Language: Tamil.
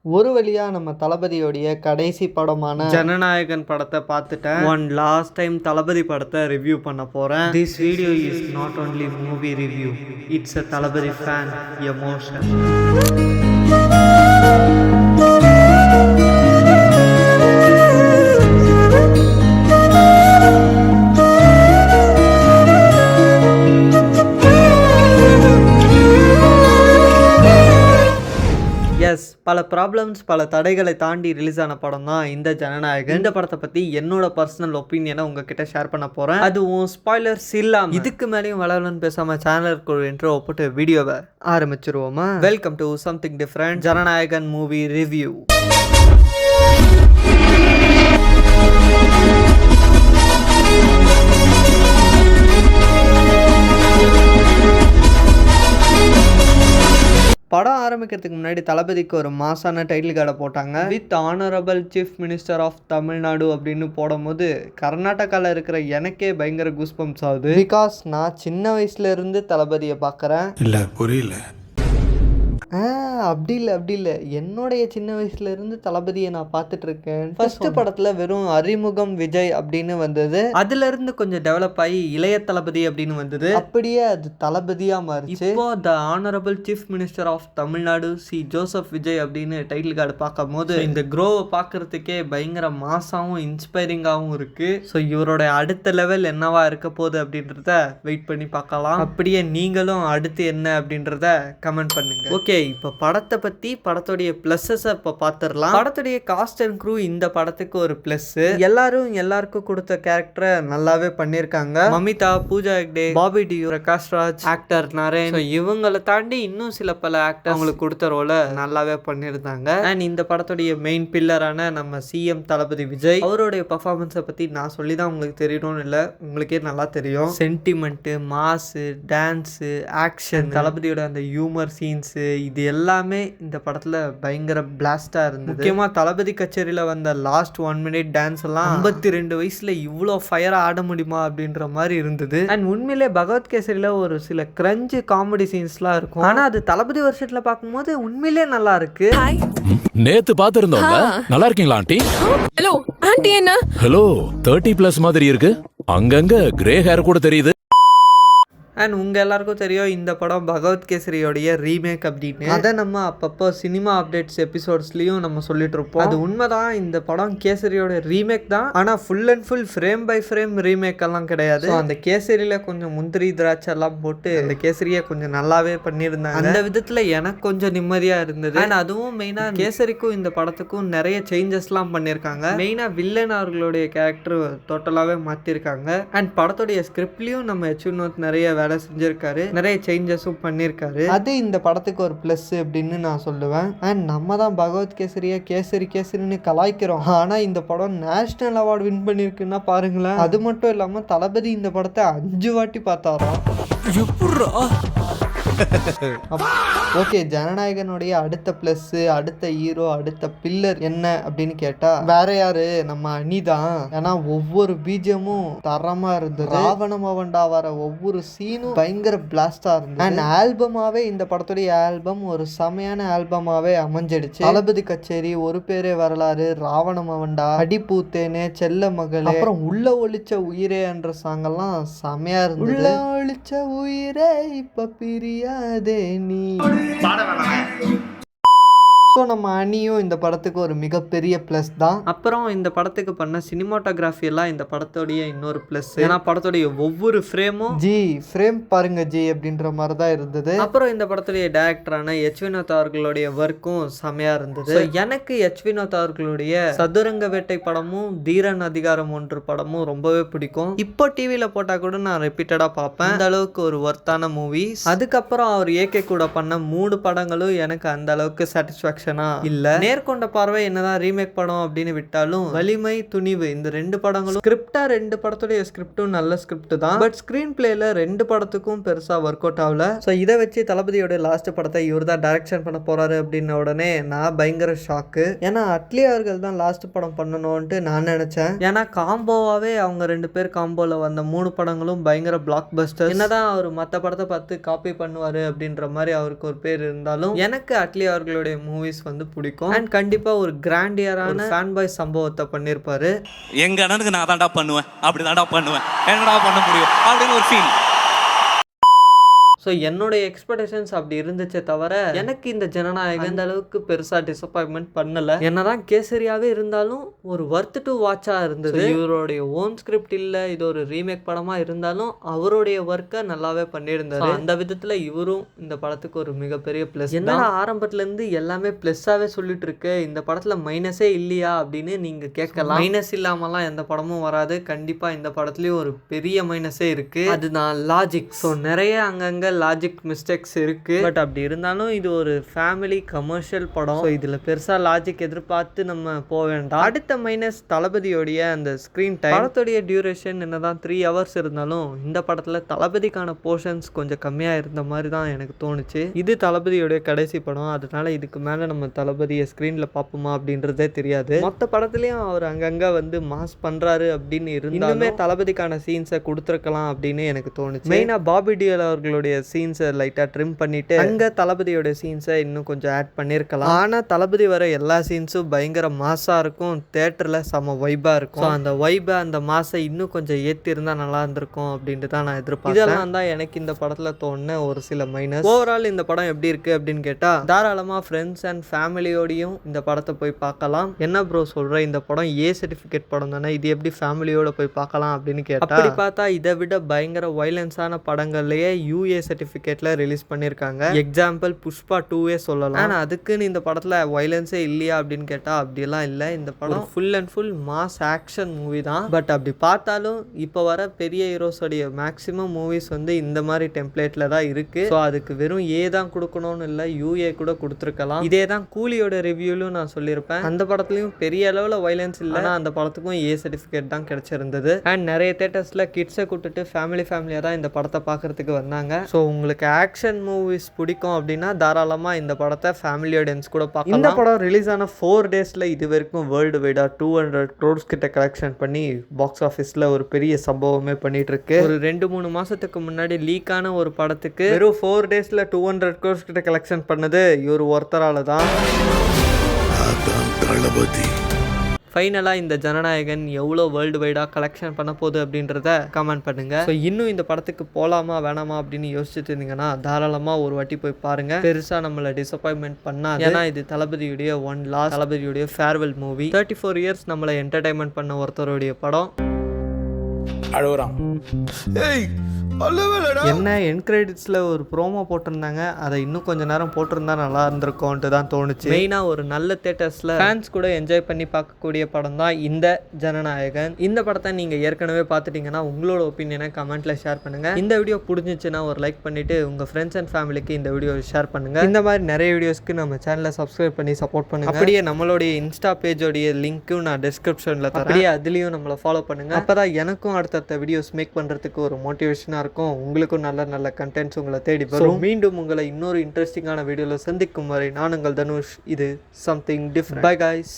ஒரு வழியா நம்ம தளபதியோடைய கடைசி படமான ஜனநாயகன் படத்தை பார்த்துட்டேன். லாஸ்ட் டைம் தளபதி படத்தை ரிவ்யூ பண்ண போறேன். This video is not only movie review, it's a Thalapathy fan emotion. Yes, பல ப்ராப்ளம்ஸ் பல தடைகளை தாண்டி ரிலீஸ் ஆன படம் தான் இந்த ஜனநாயகன். இந்த படத்தை பற்றி என்னோட பர்சனல் ஒப்பீனியனை உங்ககிட்ட ஷேர் பண்ண போகிறேன். அதுவும் ஸ்பாய்லர்ஸ் இல்லாமல். இதுக்கு மேலேயும் வளரணும்னு பேசாமல் சேனலுக்கு ஒரு இன்ட்ரோ போட்டு வீடியோவை ஆரம்பிச்சிருவோமா? Welcome to something different Jananayagan movie review. படம் ஆரம்பிக்கிறதுக்கு முன்னாடி தளபதிக்கு ஒரு மாசான டைட்டில் கார்டை போட்டாங்க. With honourable chief minister of Tamil Nadu அப்படின்னு போடும்போது கர்நாடகாவில் இருக்கிற எனக்கே பயங்கர கூஸ்பம்ஸ் ஆகுது. பிகாஸ் நான் சின்ன வயசுல இருந்து தளபதியை பார்க்குறேன். இல்லை புரியல. அப்படி இல்லை என்னுடைய சின்ன வயசுல இருந்து தளபதியை நான் பார்த்துட்டு இருக்கேன். ஃபர்ஸ்ட் படத்துல வெறும் அறிமுகம் விஜய் அப்படின்னு வந்தது. அதுல இருந்து கொஞ்சம் டெவலப் ஆகி இளைய தளபதி அப்படின்னு வந்தது. அப்படியே அது தளபதியா மாறிச்சு. இப்போ the honourable chief minister of Tamil Nadu C Joseph Vijay அப்படின்னு டைட்டில் கார்டு பார்க்கும் போது இந்த க்ரோவை பார்க்கறதுக்கே பயங்கர மாசாவும் இன்ஸ்பைரிங்காகவும் இருக்கு. ஸோ இவரோட அடுத்த லெவல் என்னவா இருக்க போகுது அப்படின்றத வெயிட் பண்ணி பார்க்கலாம். அப்படியே நீங்களும் அடுத்து என்ன அப்படின்றத கமெண்ட் பண்ணுங்க. ஓகே, இப்போ படத்தை பற்றி படத்துடைய ப்ளஸ்ஸை இப்போ பார்த்துடலாம். படத்துடைய காஸ்ட் அண்ட் க்ரூ இந்த படத்துக்கு ஒரு ப்ளஸ். எல்லாருக்கும் கொடுத்த கேரக்டரை நல்லாவே பண்ணியிருக்காங்க. மமிதா, பூஜா ஹெக்டே, பாபி டியூ, பிரகாஷ் ராஜ், ஆக்டர் நரேன், இவங்களை தாண்டி இன்னும் சில பல ஆக்டர் அவங்களுக்கு கொடுத்த ரோலை நல்லாவே பண்ணியிருந்தாங்க. அண்ட் இந்த படத்துடைய மெயின் பில்லரான நம்ம சிஎம் தளபதி விஜய் அவருடைய பர்ஃபார்மன்ஸை பற்றி நான் சொல்லி தான் உங்களுக்கு தெரியணும்னு இல்லை, உங்களுக்கே நல்லா தெரியும். சென்டிமெண்ட்டு, மாஸு, டான்ஸு, ஆக்ஷன், தளபதியோட அந்த ஹியூமர் சீன்ஸு, இது எல்லாமே இந்த படத்துல பயங்கர பிளாஸ்டா இருந்தது. முக்கியமா தளபதி கச்சேரியில வந்த லாஸ்ட் 1 minute டான்ஸ் எல்லாம் 52 வயசுல இவ்வளோ ஃபயரா ஆட முடியுமா அப்படின்ற மாதிரி இருந்தது. அண்ட் உண்மையிலே பகவத் கேசரியில ஒரு சில கிரஞ்சு காமெடி சீன்ஸ்லாம் இருக்கும். ஆனா அது தளபதி வருஷத்துல பார்க்கும்போது உண்மையிலே நல்லா இருக்கு. நேத்து பாத்துருந்தோம். நல்லா இருக்கீங்களா ஆண்டி? Hello aunty. என்ன ஹலோ 30+ மாதிரி இருக்கு. அங்கங்க கிரே ஹேர் கூட தெரியுது. அண்ட் உங்கள் எல்லாருக்கும் தெரியும் இந்த படம் பகவத் கேசரியோடைய ரீமேக் அப்படின்னு. அதை நம்ம அப்பப்போ சினிமா அப்டேட்ஸ் எபிசோட்ஸ்லையும் நம்ம சொல்லிட்டு இருப்போம். அது உண்மைதான், இந்த படம் கேசரியோட ரீமேக் தான். ஆனால் full and full frame by frame remake எல்லாம் கிடையாது. அந்த கேசரியில் கொஞ்சம் முந்திரி திராட்சை எல்லாம் போட்டு அந்த கேசரியை கொஞ்சம் நல்லாவே பண்ணியிருந்தாங்க. அந்த விதத்தில் எனக்கு கொஞ்சம் நிம்மதியாக இருந்தது. அண்ட் அதுவும் மெயினாக கேசரிக்கும் இந்த படத்துக்கும் நிறைய சேஞ்சஸ்லாம் பண்ணியிருக்காங்க. மெயினாக வில்லன் அவர்களுடைய கேரக்டர் டோட்டலாகவே மாற்றிருக்காங்க. அண்ட் படத்துடைய ஸ்கிரிப்ட்லையும் நம்ம வினோத் நிறைய செஞ்சிருக்காரு, நிறைய சேஞ்சஸும் பண்ணியிருக்காரு. அது இந்த படத்துக்கு ஒரு பிளஸ் அப்படின்னு நான் சொல்லுவேன். அண்ட் நம்ம தான் பகவத் கேசரியை கேசரின்னு கலாய்க்கிறோம். ஆனா இந்த படம் நேஷனல் அவார்டு வின் பண்ணிருக்குன்னா பாருங்களேன். அது மட்டும் இல்லாம தளபதி இந்த படத்தை 5 வாட்டி பார்த்தாராம். ஓகே, ஜனநாயகனுடைய அடுத்த பிளஸ், அடுத்த ஹீரோ, அடுத்த பில்லர் என்ன அப்படின்னு கேட்டா வேற யாரு, நம்ம அனிதான். ஏன்னா ஒவ்வொரு பீஜமும் தரமா இருந்தது. ராவண மவண்டா வர ஒவ்வொரு சீனும் பயங்கர பிளாஸ்டா இருந்தது. அண்ட் ஆல்பமாவே இந்த படத்துடைய ஆல்பம் ஒரு செமையான ஆல்பமாவே அமைஞ்சிடுச்சு. தளபதி கச்சேரி, ஒரு பேரே வரலாறு, ராவண மவண்டா, அடிப்பூத்தேனே, செல்ல மகளே, அப்புறம் உள்ள ஒளிச்ச உயிரே என்ற சாங் எல்லாம் செமையா இருந்தது. உள்ள ஒளிச்ச உயிரே இப்ப பிரியாதே நீ. ஸோ நம்ம அணியும் இந்த படத்துக்கு ஒரு மிகப்பெரிய ப்ளஸ் தான். அப்புறம் இந்த படத்துக்கு பண்ண சினிமாட்டோகிராஃபி எல்லாம் இந்த படத்தோடைய இன்னொரு ப்ளஸ். ஏன்னா படத்துடைய ஒவ்வொரு ஃப்ரேமும் ஃப்ரேம் பாருங்க அப்படின்ற மாதிரி தான் இருந்தது. அப்புறம் இந்த படத்துடைய டைரக்டரான வினோத் அவர்களுடைய ஒர்க்கும் செமையா இருந்தது. எனக்கு வினோத் அவர்களுடைய சதுரங்க வேட்டை படமும் தீரன் அதிகாரம் 1 படமும் ரொம்பவே பிடிக்கும். இப்போ டிவியில போட்டா கூட நான் ரிப்பீட்டடா பார்ப்பேன். அந்த அளவுக்கு ஒரு ஒர்த்தான மூவிஸ். அதுக்கப்புறம் அவர் ஏகே கூட பண்ண 3 படங்களும் எனக்கு அந்த அளவுக்கு சாட்டிஸ்ஃபேக்ஷன் இல்ல. நேர்கொண்ட பார்வை என்னதான் ரீமேக் படம் அப்படின்னு விட்டாலும் வலிமை, துணிவு இந்த 2 படங்களும் ஸ்கிரிப்டா 2 படத்துடைய ஸ்கிரிப்டும் நல்ல ஸ்கிரிப்ட் தான். பட் ஸ்கிரீன் பிளேல 2 படத்துக்கும் பெருசா ஒர்க் அவுட் ஆகல. ஸோ இதை வச்சு தளபதியோட லாஸ்ட் படத்தை இவர் தான் டைரக்ஷன் பண்ண போறாரு அப்படின்ன உடனே நான் பயங்கர ஷாக்கு. ஏன்னா அட்லி அவர்கள் தான் லாஸ்ட் படம் பண்ணணும்ட்டு நான் நினைச்சேன். ஏன்னா காம்போவாவே அவங்க 2 பேர் காம்போல வந்த 3 படங்களும் பயங்கர பிளாக் பஸ்டர். என்னதான் அவர் மற்ற படத்தை பார்த்து காப்பி பண்ணுவாரு அப்படின்ற மாதிரி அவருக்கு ஒரு பேர் இருந்தாலும் எனக்கு அட்லி அவர்களுடைய மூவி மூவிஸ் வந்து பிடிக்கும். அண்ட் கண்டிப்பாக ஒரு கிராண்டியரான ஃபேன் பாய் சம்பவத்தை பண்ணியிருப்பாரு. எங்கள் அண்ணனுக்கு நான் தான்டா பண்ணுவேன், அப்படி தான்டா பண்ணுவேன், என்னடா பண்ண முடியும் அப்படின்னு ஒரு ஃபீல். ஸோ என்னுடைய எக்ஸ்பெக்டேஷன்ஸ் அப்படி இருந்துச்சே தவிர எனக்கு இந்த ஜனநாயகம் அந்த அளவுக்கு பெருசாக டிசப்பாயின்மெண்ட் பண்ணலை. என்னதான் கேசரியாகவே இருந்தாலும் ஒரு ஒர்த் டு வாட்சாக இருந்தது. இவருடைய ஓன் ஸ்கிரிப்ட் இல்லை, இது ஒரு ரீமேக் படமாக இருந்தாலும் அவருடைய ஒர்க்கை நல்லாவே பண்ணியிருந்தாரு. அந்த விதத்தில் இவரும் இந்த படத்துக்கு ஒரு மிகப்பெரிய ப்ளஸ். என்னடா ஆரம்பத்துலேருந்து எல்லாமே ப்ளஸ்ஸாகவே சொல்லிட்டு இருக்கு, இந்த படத்தில் மைனஸே இல்லையா அப்படின்னு நீங்கள் கேட்கலாம். மைனஸ் இல்லாமலாம் எந்த படமும் வராது. கண்டிப்பாக இந்த படத்துலேயும் ஒரு பெரிய மைனஸே இருக்குது, அதுதான் லாஜிக். ஸோ நிறைய அங்கங்கே லாஜிக் மிஸ்டேக்ஸ் இருக்கு. பட் அப்படி இருந்தாலும் இது ஒரு ஃபேமிலி கமர்ஷியல் படம். ஸோ இதில் பெருசாக லாஜிக் எதிர்பார்த்து நம்ம போக வேண்டாம். அடுத்த மைனஸ் தளபதியோடைய அந்த ஸ்க்ரீன் டைம். படத்துடைய டியூரேஷன் என்னதான் 3 hours இருந்தாலும் இந்த படத்தில் தளபதிக்கான போர்ஷன்ஸ் கொஞ்சம் கம்மியாக இருந்த மாதிரி தான் எனக்கு தோணுச்சு. இது தளபதியோடைய கடைசி படம், அதனால இதுக்கு மேலே நம்ம தளபதியை ஸ்க்ரீனில் பார்ப்போமா அப்படின்றதே தெரியாது. மொத்த படத்துலையும் அவர் அங்கங்கே வந்து மாஸ் பண்ணுறாரு அப்படின்னு இருந்தாலுமே தளபதிக்கான சீன்ஸை கொடுத்துருக்கலாம் அப்படின்னு எனக்கு தோணுச்சு. மெயினாக பாபி டியோல் அவர்களுடைய சீன்ஸை லைட்டாக ட்ரிம் பண்ணிட்டு அங்கே தளபதியோட சீன்ஸை இன்னும் கொஞ்சம் ஆட் பண்ணியிருக்கலாம். ஆனால் தளபதி வர எல்லா சீன்ஸும் பயங்கர மாஸாக இருக்கும், தேட்டரில் செம வைபாக இருக்கும். ஸோ அந்த வைபை அந்த மாஸை இன்னும் கொஞ்சம் ஏற்றி இருந்தால் நல்லா இருந்திருக்கும் அப்படின்ட்டு தான் நான் எதிர்பார்த்தேன். இதெல்லாம் தான் எனக்கு இந்த படத்தில் தோணுன ஒரு சில மைனஸ். ஓவரால் இந்த படம் எப்படி இருக்குது அப்படின்னு கேட்டால் தாராளமாக ஃப்ரெண்ட்ஸ் அண்ட் ஃபேமிலியோடையும் இந்த படத்தை போய் பார்க்கலாம். என்ன ப்ரோ சொல்கிறேன், இந்த படம் ஏ சர்டிஃபிகேட் படம் தானே, இது எப்படி ஃபேமிலியோட போய் பார்க்கலாம் அப்படின்னு கேட்டால், அப்படி பார்த்தா இதை விட பயங்கர வைலன்ஸான படங்கள்லேயே யூஏ சர்டிஃபிகேட்ல ரிலீஸ் பண்ணியிருக்காங்க. எக்ஸாம்பிள் புஷ்பா 2 சொல்லலாம். ஆனால் அதுக்குன்னு இந்த படத்தில் வைலன்ஸே இல்லையா அப்படின்னு கேட்டால் அப்படியெல்லாம் இல்லை. இந்த படம் full and full mass action movie தான். பட் அப்படி பார்த்தாலும் இப்போ வர பெரிய ஹீரோஸோடைய மேக்ஸிமம் மூவிஸ் வந்து இந்த மாதிரி டெம்ப்ளேட்ல தான் இருக்கு. ஸோ அதுக்கு வெறும் ஏ தான் கொடுக்கணும்னு இல்லை, யூஏ கூட கொடுத்துருக்கலாம். இதே தான் கூலியோட ரிவ்யூலும் நான் சொல்லியிருப்பேன். அந்த படத்துலையும் பெரிய அளவில் வைலன்ஸ் இல்லை, ஆனால் அந்த படத்துக்கும் ஏ சர்டிஃபிகேட் தான் கிடைச்சிருந்தது. அண்ட் நிறைய தேட்டர்ஸில் கிட்ஸை கூப்பிட்டு ஃபேமிலியாக தான் இந்த படத்தை பார்க்கறதுக்கு வந்தாங்க. ஸோ உங்களுக்கு ஆக்ஷன் மூவிஸ் பிடிக்கும் அப்படின்னா தாராளமாக இந்த படத்தை ஃபேமிலி ஆடியன்ஸ் கூட பார்க்கலாம். இந்த படம் ரிலீஸ் ஆன 4 daysல இது வரைக்கும் வேர்ல்டு வைடாக 200 crores கிட்ட கலெக்ஷன் பண்ணி பாக்ஸ் ஆஃபீஸில் ஒரு பெரிய சம்பவமே பண்ணிட்டு இருக்கு. ஒரு 2-3 மாசத்துக்கு முன்னாடி லீக் ஆன ஒரு படத்துக்கு வெறும் 4 daysல 200 crores கிட்ட கலெக்ஷன் பண்ணது இவர் ஒருத்தரால தான். ஃபைனலாக இந்த ஜனநாயகன் எவ்வளோ வேர்ல்டு வைடாக கலெக்ஷன் பண்ண போகுது அப்படின்றத கமெண்ட் பண்ணுங்கள். ஸோ இன்னும் இந்த படத்துக்கு போகலாமா வேணாமா அப்படின்னு யோசிச்சுட்டு இருந்தீங்கன்னா தாராளமாக ஒரு வாட்டி போய் பாருங்கள். பெருசாக நம்மளை டிசப்பாயின்மெண்ட் பண்ணாது. ஏன்னா இது தளபதியுடைய தளபதியுடைய ஃபேர்வெல் மூவி. 34 years நம்மளை என்டர்டைன்மெண்ட் பண்ண ஒருத்தருடைய படம். என்ன என் கிரெடிட்ஸில் ஒரு ப்ரோமோ போட்டிருந்தாங்க, அதை இன்னும் கொஞ்சம் நேரம் போட்டிருந்தா நல்லா இருந்திருக்கும்ன்ட்டு தான் தோணுச்சு. மெயினாக ஒரு நல்ல தேட்டர்ஸில் ஃபேன்ஸ் கூட என்ஜாய் பண்ணி பார்க்கக்கூடிய படம் தான் இந்த ஜனநாயகன். இந்த படத்தை நீங்கள் ஏற்கனவே பார்த்துட்டிங்கன்னா உங்களோட ஒப்பீனியனை கமெண்ட்டில் ஷேர் பண்ணுங்கள். இந்த வீடியோ பிடிச்சிச்சுன்னா ஒரு லைக் பண்ணிவிட்டு உங்கள் ஃப்ரெண்ட்ஸ் அண்ட் ஃபேமிலிக்கு இந்த வீடியோ ஷேர் பண்ணுங்கள். இந்த மாதிரி நிறைய வீடியோஸ்க்கு நம்ம சேனலை சப்ஸ்கிரைப் பண்ணி சப்போர்ட் பண்ணுங்கள். அப்படியே நம்மளுடைய இன்ஸ்டா பேஜோடைய லிங்க்கும் நான் டிஸ்கிரிப்ஷனில் தரேன். அப்படியே அதுலேயும் நம்மளை ஃபாலோ பண்ணுங்கள். அப்போ தான் எனக்கும் அடுத்தடுத்த வீடியோஸ் மேக் பண்ணுறதுக்கு ஒரு மோட்டிவேஷனாக இருக்கும். உங்களுக்கும் நல்ல நல்ல கண்டென்ட்ஸ் உங்களை தேடி வரும். மீண்டும் உங்களை இன்னொரு இன்ட்ரெஸ்டிங்கான வீடியோவில் சந்திக்கும் வரை நான் உங்கள் தனுஷ். இது சம்திங் டிஃப்ரெண்ட். Bye guys.